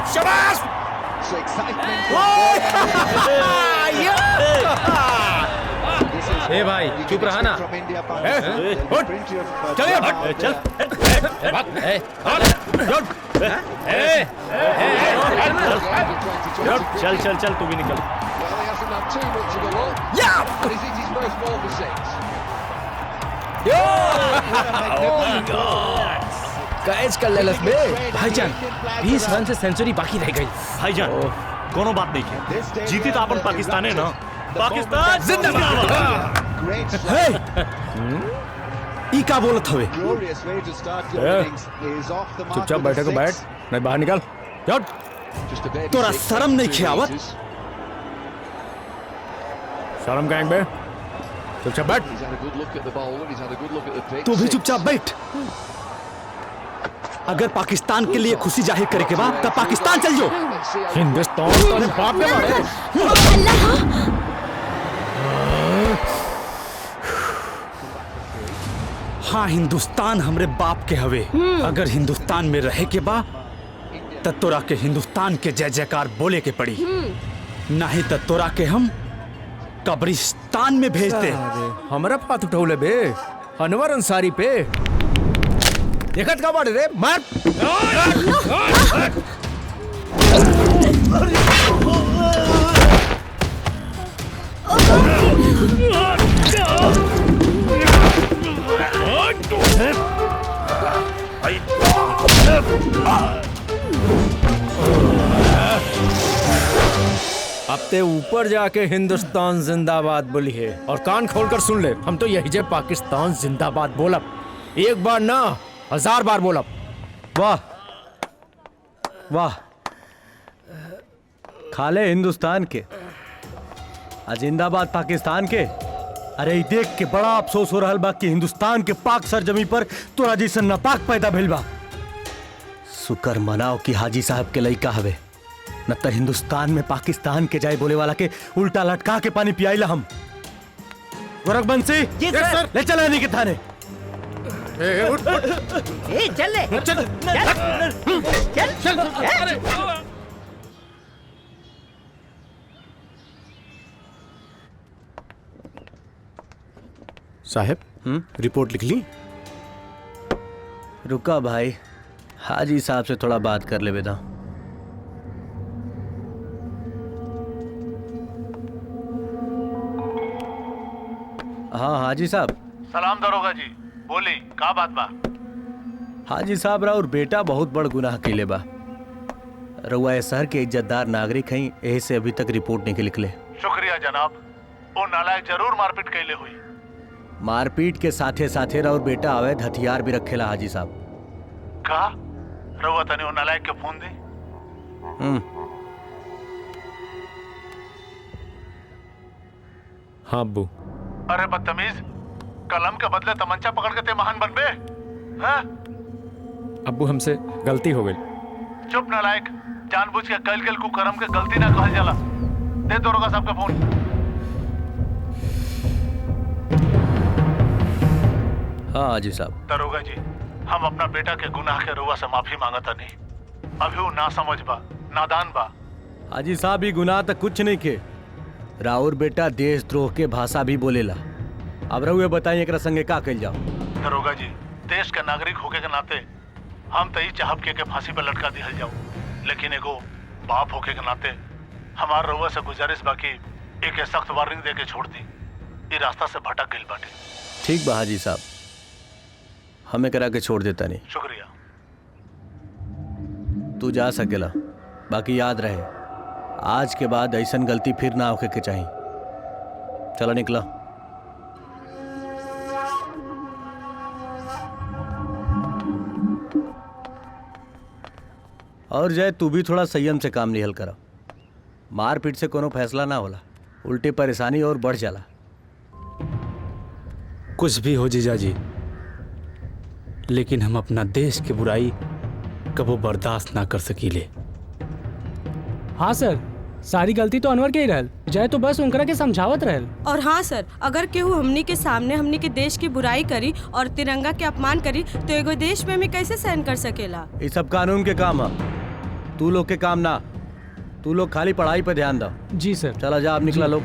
शाबाश! ए भाई चुप रहा ना। चल चल चल तू भी निकल। कैच कर ले लस में भाईजान 20 रन से सेंचुरी बाकी रह गई। भाईजान कोनो बात नहीं है, जीती तो अपन पाकिस्तान है ना। पाकिस्तान जिंदाबाद। ई का बोलत हवे? चुपचाप बैठे को बैठ, नहीं बाहर निकल। तोरा शर्म नहीं खियावत? शर्म कहेंगे बे, चुपचाप बैठ। तू भी चुपचाप बैठ। अगर पाकिस्तान के लिए खुशी जाहिर करे के बाद तब पाकिस्तान चल जाओ। हिंदुस्तान तो बाप के मारे। हाँ, हिंदुस्तान हमरे बाप के हवे। अगर हिंदुस्तान में रहे के बा त तोरा के हिंदुस्तान के जय जयकार बोले के पड़ी, नहीं त तोरा के हम कब्रिस्तान में भेज दे। हमारा पाथ उठौले बे अनवर अंसारी पे। देखत का बाड़े रे, मार। अब ते ऊपर जाके हिंदुस्तान जिंदाबाद बोली है और कान खोलकर सुन ले, हम तो यही जे पाकिस्तान जिंदाबाद बोलब। एक बार ना 1000 बार बोलब। वाह वाह, खाले हिंदुस्तान के आ जिंदाबाद पाकिस्तान के। अरे ई देख के बड़ा अफसोस हो रहल बा कि हिंदुस्तान के पाक सरजमी पर तोरा जैसन नापाक पैदा भेल बा। शुक्र मनाओ कि हाजी साहब के लइका हवे, न त हिंदुस्तान में पाकिस्तान के जाए बोले वाला के उल्टा लटका के पानी पियाइला हम। गोरखबंसी ले चल रानी के थाने। चल ले चल साहब रिपोर्ट लिख ली? रुका भाई, हाजी साहब से थोड़ा बात कर ले बेटा। हाँ हाजी साहब। सलाम दरोगा जी, बोली का बात बा? हाजी साहब राउर बेटा बहुत बड़ गुनाह कैले बा। रउआ ए शहर के इज्जतदार नागरिक हैं, एही से अभी तक रिपोर्ट नहीं के लिखले। शुक्रिया जनाब, वो नालायक जरूर मारपीट कैले हुई। मारपीट के साथे साथे राउर बेटा अवैध हथियार भी रखेला हाजी साहब। का रउआ तनी वो नालायक के फोन दी। हाँ अब्बू। अरे बदतमीज, कलम के बदले तमंचा पकड़ के ते महान बनबे हैं? अब्बू हमसे गलती हो गई। चुप नालायक, जानबूझ के कैल कैल कुकरम के गलती ना कहल जाला। दे दरोगा साहब का फोन। हाँ हाजी साहब। दरोगा जी, हम अपना बेटा के गुनाह के रुआ से माफी मांगता नहीं। अभी वो ना समझ बा, नादान बा। हाजी साहब ही गुनाह तक कुछ नहीं के। राउर बेटा देशद्रोह के भाषा भी बोलेला। अब रहुए बताइए एकरा संगे का कइल जाओ। दरोगा जी, देश के नागरिक होके के नाते हम तो ही चाहब के फांसी पर लटका दिहल जाओ, लेकिन एगो बाप होके के नाते हमार रउआ से गुजारिश बाकी एक सख्त वार्निंग दे के छोड़ दी। ये रास्ता से भटक गइल बाटे। ठीक बा हाजी साहब, हमें करा के छोड़ देता नहीं। शुक्रिया। तू जा सकेला, बाकी याद रहे आज के बाद ऐसन गलती फिर ना होके के चाहिए। चलो निकला। और जय तू भी थोड़ा संयम से काम निहल करा। मारपीट से कोनो फैसला ना होला, उल्टी परेशानी और बढ़ जाला। कुछ भी हो जीजा जी, लेकिन हम अपना देश की बुराई कबो बर्दाश्त ना कर सकीले। हाँ सर, सारी गलती तो अनवर के ही रहल। जय तो बस उनकरा के समझावत रहल। और हाँ सर, अगर केहू हमनी के सामने हमनी के देश की बुराई करी और तिरंगा के अपमान करी तो एगो देश में हमें कैसे सहन कर सकेला। ये सब कानून के काम है, तू लोग के काम ना। तू लोग खाली पढ़ाई पे ध्यान दो। जी सर। चला जा, अब निकला लोग।